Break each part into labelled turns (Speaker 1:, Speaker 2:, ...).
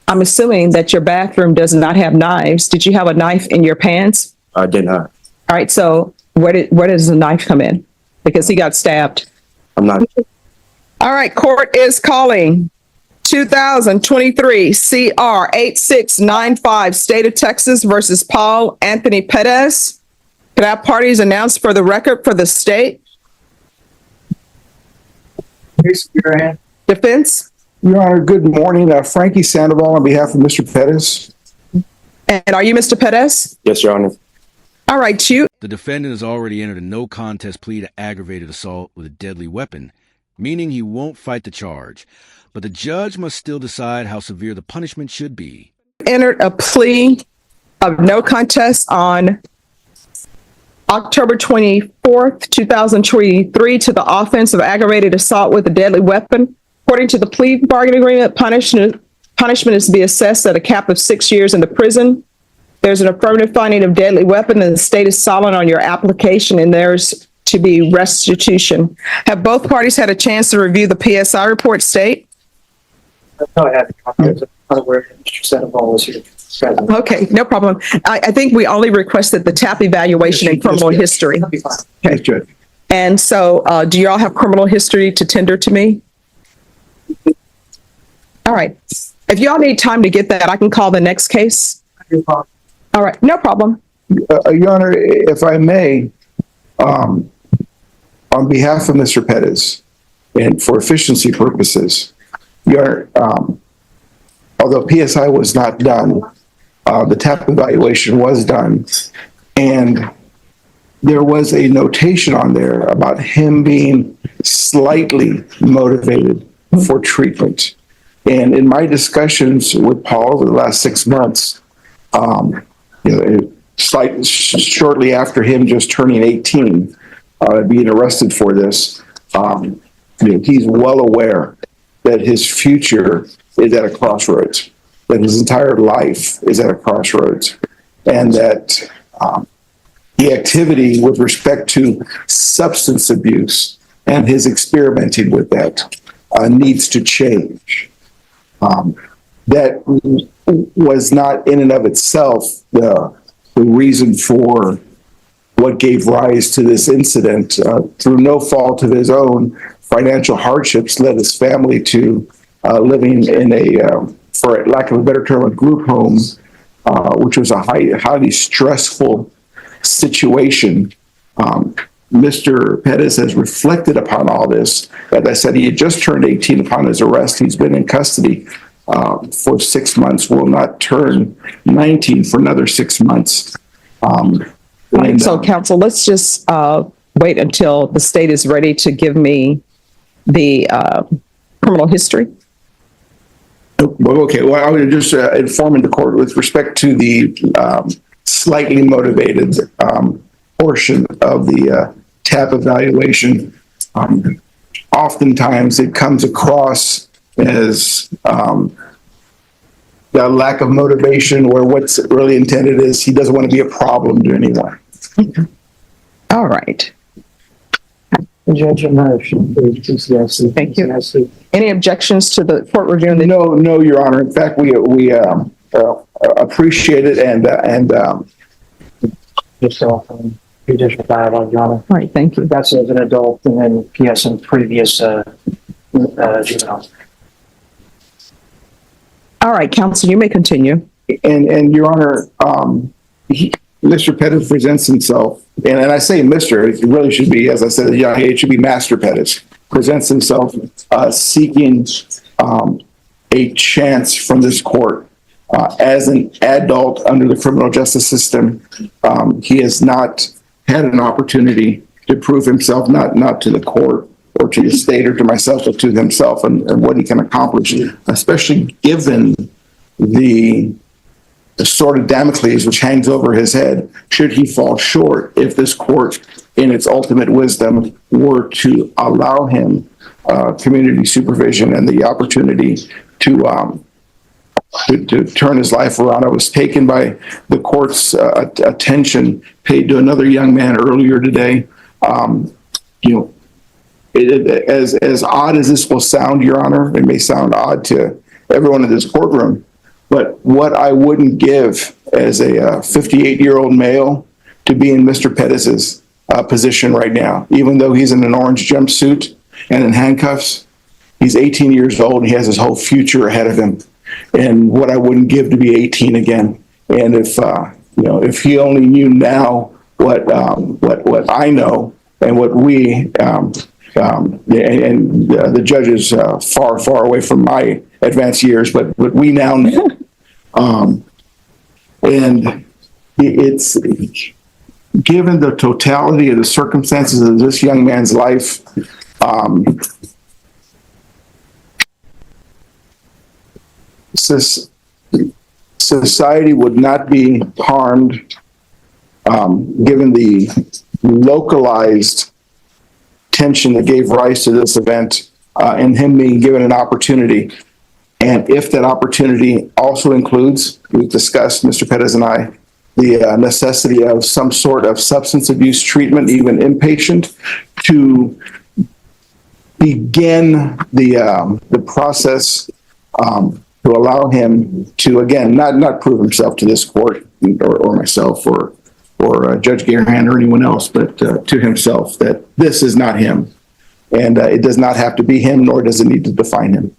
Speaker 1: I'm assuming that your bathroom does not have knives. Did you have a knife in your pants?
Speaker 2: I did not.
Speaker 1: All right, so where does the knife come in? Because he got stabbed.
Speaker 2: I'm not.
Speaker 1: All right, court is calling 2023 CR 8695, State of Texas versus Paul Anthony Perez. Could I have parties announced for the record for the state? Defense?
Speaker 3: Your Honor, good morning. Frankie Sandoval on behalf of Mr. Pettis.
Speaker 1: And are you Mr. Perez?
Speaker 2: Yes, Your Honor.
Speaker 1: All right, you.
Speaker 4: The defendant has already entered a no contest plea to aggravated assault with a deadly weapon, meaning he won't fight the charge. But the judge must still decide how severe the punishment should be.
Speaker 1: Entered a plea of no contest on October 24th, 2023 to the offense of aggravated assault with a deadly weapon. According to the plea bargaining agreement, punishment is to be assessed at a cap of 6 years in the prison. There's an affirmative finding of deadly weapon, and the state is silent on your application, and there's to be restitution. Have both parties had a chance to review the PSI report, state?
Speaker 5: No, I haven't. Where Mr. Sandoval was here.
Speaker 1: Okay, no problem. I think we only requested the TAP evaluation and criminal history.
Speaker 3: Yes, Judge.
Speaker 1: And so do you all have criminal history to tender to me? All right. If you all need time to get that, I can call the next case. All right, no problem.
Speaker 3: Your Honor, if I may, on behalf of Mr. Pettis, and for efficiency purposes, Your Honor, although PSI was not done, the TAP evaluation was done, and there was a notation on there about him being slightly motivated for treatment. And in my discussions with Paul over the last 6 months, shortly after him just turning 18, being arrested for this, he's well aware that his future is at a crossroads, that his entire life is at a crossroads, and that the activity with respect to substance abuse and his experimenting with that needs to change. That was not in and of itself the reason for what gave rise to this incident. Through no fault of his own, financial hardships led his family to living in a, for lack of a better term, a group home, which was a highly stressful situation. Mr. Pettis has reflected upon all this. As I said, he had just turned 18 upon his arrest. He's been in custody for 6 months, will not turn 19 for another 6 months.
Speaker 1: So, counsel, let's just wait until the state is ready to give me the criminal history.
Speaker 3: Okay, well, I would just inform the court with respect to the slightly motivated portion of the TAP evaluation. Oftentimes it comes across as the lack of motivation, where what's really intended is he doesn't want to be a problem to anyone.
Speaker 1: All right.
Speaker 5: Judge, a motion.
Speaker 1: Thank you. Any objections to the court reviewing the?
Speaker 3: No, Your Honor. In fact, we appreciate it and
Speaker 5: Just off judicial dialogue, Your Honor.
Speaker 1: All right, thank you.
Speaker 5: That's as an adult, and then PS and previous juvenile.
Speaker 1: All right, counsel, you may continue.
Speaker 3: And Your Honor, Mr. Pettis presents himself, and I say Mr., it really should be, as I said, it should be Master Pettis, presents himself seeking a chance from this court. As an adult under the criminal justice system, he has not had an opportunity to prove himself, not to the court or to the state or to myself, but to himself and what he can accomplish, especially given the sword of Damocles which hangs over his head should he fall short, if this court in its ultimate wisdom were to allow him community supervision and the opportunity to turn his life around. I was taken by the court's attention paid to another young man earlier today. As odd as this will sound, Your Honor, it may sound odd to everyone in this courtroom. But what I wouldn't give as a 58-year-old male to be in Mr. Pettis's position right now, even though he's in an orange jumpsuit and in handcuffs, he's 18 years old and he has his whole future ahead of him. And what I wouldn't give to be 18 again. And if he only knew now what I know and what we the judge is far away from my advanced years, but what we now know. And it's given the totality of the circumstances of this young man's life, society would not be harmed given the localized tension that gave rise to this event and him being given an opportunity. And if that opportunity also includes, we've discussed, Mr. Pettis and I, the necessity of some sort of substance abuse treatment, even inpatient, to begin the process to allow him to, again, not prove himself to this court or myself or Judge Garahan or anyone else, but to himself that this is not him. And it does not have to be him, nor does it need to define him.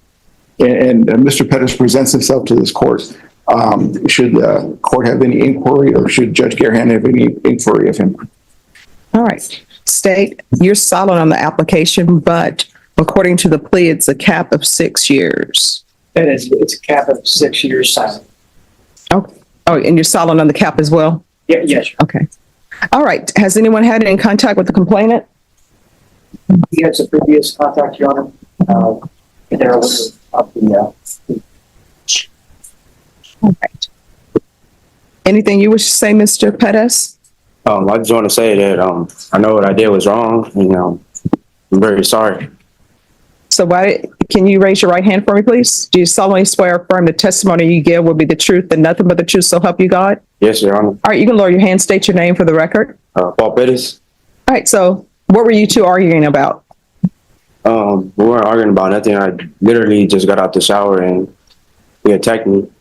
Speaker 3: And Mr. Pettis presents himself to this court. Should the court have any inquiry, or should Judge Garahan have any inquiry of him?
Speaker 1: All right. State, you're silent on the application, but according to the plea, it's a cap of 6 years.
Speaker 5: It's a cap of 6 years silent.
Speaker 1: Oh, and you're silent on the cap as well?
Speaker 5: Yeah, yes.
Speaker 1: Okay. All right. Has anyone had any contact with the complainant?
Speaker 5: He had some previous contact, Your Honor. And they're aware of the.
Speaker 1: All right. Anything you wish to say, Mr. Pettis?
Speaker 2: I just want to say that I know what I did was wrong. I'm very sorry.
Speaker 1: So can you raise your right hand for me, please? Do you solemnly swear or affirm the testimony you give will be the truth and nothing but the truth, so help you God?
Speaker 2: Yes, Your Honor.
Speaker 1: All right, you can lower your hand, state your name for the record.
Speaker 2: Paul Pettis.
Speaker 1: All right, so what were you two arguing about?
Speaker 2: We weren't arguing about nothing. I literally just got out the shower and he attacked me.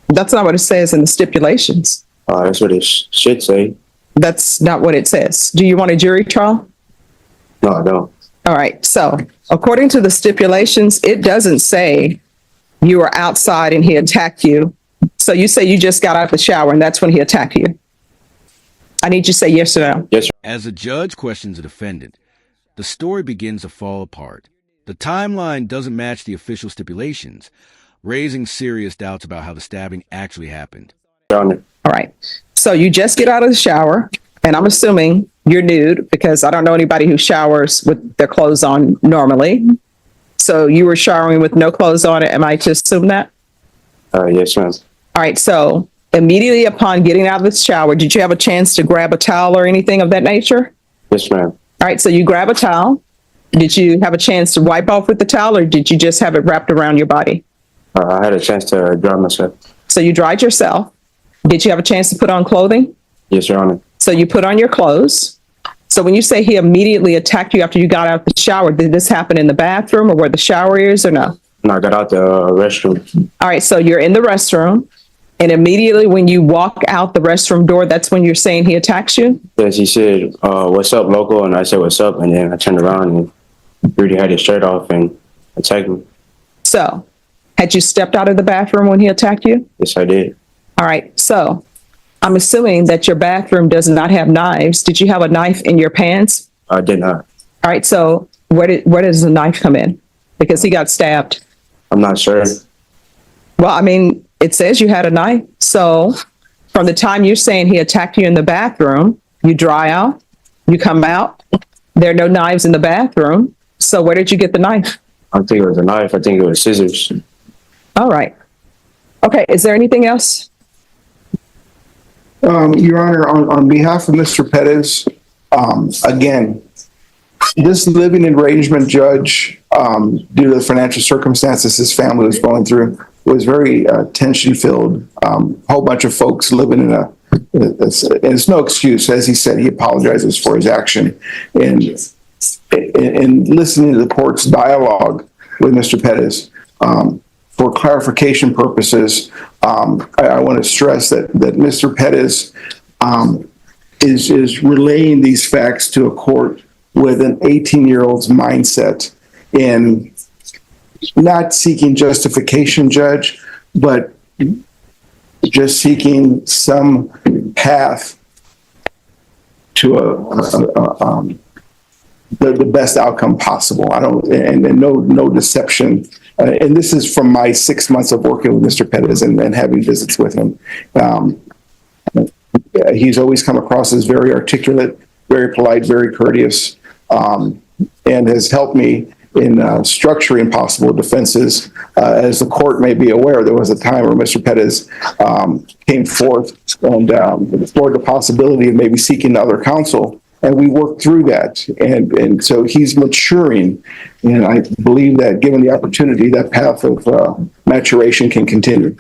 Speaker 1: That's not what it says in the stipulations.
Speaker 2: That's what it should say.
Speaker 1: That's not what it says. Do you want a jury trial?
Speaker 2: No, I don't.
Speaker 1: All right, so according to the stipulations, it doesn't say you were outside and he attacked you. So you say you just got out of the shower and that's when he attacked you. I need you to say yes or no.
Speaker 2: Yes, sir.
Speaker 4: As the judge questions the defendant, the story begins to fall apart. The timeline doesn't match the official stipulations, raising serious doubts about how the stabbing actually happened.
Speaker 2: Your Honor.
Speaker 1: All right, so you just get out of the shower, and I'm assuming you're nude because I don't know anybody who showers with their clothes on normally. So you were showering with no clothes on. Am I to assume that?
Speaker 2: Yes, ma'am.
Speaker 1: All right, so immediately upon getting out of the shower, did you have a chance to grab a towel or anything of that nature?
Speaker 2: Yes, ma'am.
Speaker 1: All right, so you grab a towel. Did you have a chance to wipe off with the towel, or did you just have it wrapped around your body?
Speaker 2: I had a chance to dry myself.
Speaker 1: So you dried yourself. Did you have a chance to put on clothing?
Speaker 2: Yes, Your Honor.
Speaker 1: So you put on your clothes. So when you say he immediately attacked you after you got out of the shower, did this happen in the bathroom or where the shower is or no?
Speaker 2: And I got out the restroom.
Speaker 1: All right, so you're in the restroom, and immediately when you walk out the restroom door, that's when you're saying he attacks you?
Speaker 2: Yes, he said, "What's up, local?" And I said, "What's up?" And then I turned around and he already had his shirt off and attacked me.
Speaker 1: So had you stepped out of the bathroom when he attacked you?
Speaker 2: Yes, I did.
Speaker 1: All right, so I'm assuming that your bathroom does not have knives. Did you have a knife in your pants?
Speaker 2: I did not.
Speaker 1: All right, so where does the knife come in? Because he got stabbed.
Speaker 2: I'm not sure.
Speaker 1: Well, I mean, it says you had a knife. So from the time you're saying he attacked you in the bathroom, you dry out, you come out, there are no knives in the bathroom. So where did you get the knife?
Speaker 2: I think it was a knife. I think it was scissors.
Speaker 1: All right. Okay, is there anything else?
Speaker 3: Your Honor, on behalf of Mr. Pettis, again, this living arrangement judge, due to the financial circumstances his family was going through, was very tension-filled. Whole bunch of folks living in and it's no excuse. As he said, he apologizes for his action. And listening to the court's dialogue with Mr. Pettis, for clarification purposes, I want to stress that Mr. Pettis is relaying these facts to a court with an 18-year-old's mindset in not seeking justification, Judge, but just seeking some path to the best outcome possible. And no deception. And this is from my 6 months of working with Mr. Pettis and having visits with him. He's always come across as very articulate, very polite, very courteous, and has helped me in structuring possible defenses. As the court may be aware, there was a time where Mr. Pettis came forth and explored the possibility of maybe seeking other counsel, and we worked through that. And so he's maturing, and I believe that given the opportunity, that path of maturation can continue.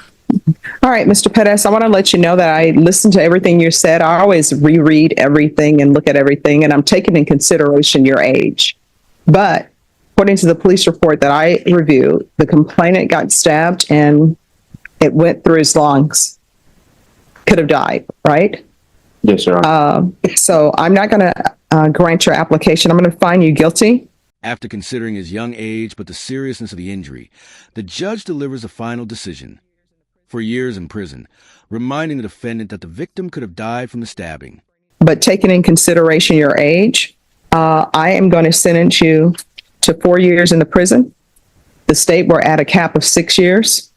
Speaker 1: All right, Mr. Pettis, I want to let you know that I listened to everything you said. I always reread everything and look at everything, and I'm taking in consideration your age. But according to the police report that I reviewed, the complainant got stabbed and it went through his lungs. Could have died, right?
Speaker 2: Yes, Your Honor.
Speaker 1: So I'm not going to grant your application. I'm going to find you guilty.
Speaker 4: After considering his young age but the seriousness of the injury, the judge delivers a final decision: for years in prison, reminding the defendant that the victim could have died from the stabbing.
Speaker 1: But taking in consideration your age, I am going to sentence you to 4 years in the prison. The state will add a cap of 6 years.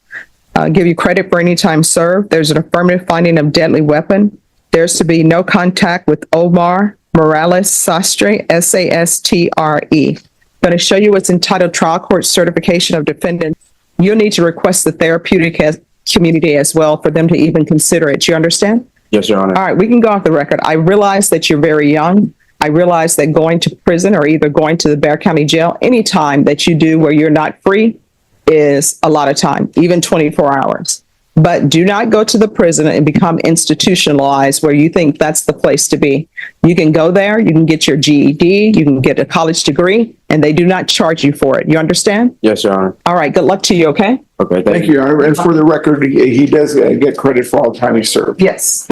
Speaker 1: Give you credit for any time served. There's an affirmative finding of deadly weapon. There's to be no contact with Omar Morales Sastre, S-A-S-T-R-E. I'm going to show you what's entitled Trial Court Certification of Defendant. You'll need to request the therapeutic community as well for them to even consider it. You understand?
Speaker 2: Yes, Your Honor.
Speaker 1: All right, we can go off the record. I realize that you're very young. I realize that going to prison or either going to the Bexar County Jail, any time that you do where you're not free is a lot of time, even 24 hours. But do not go to the prison and become institutionalized where you think that's the place to be. You can go there, you can get your GED, you can get a college degree, and they do not charge you for it. You understand?
Speaker 2: Yes, Your Honor.
Speaker 1: All right, good luck to you, okay?
Speaker 2: Okay,
Speaker 3: Thank you, Your Honor. And for the record, he does get credit for all the time he served.
Speaker 1: Yes.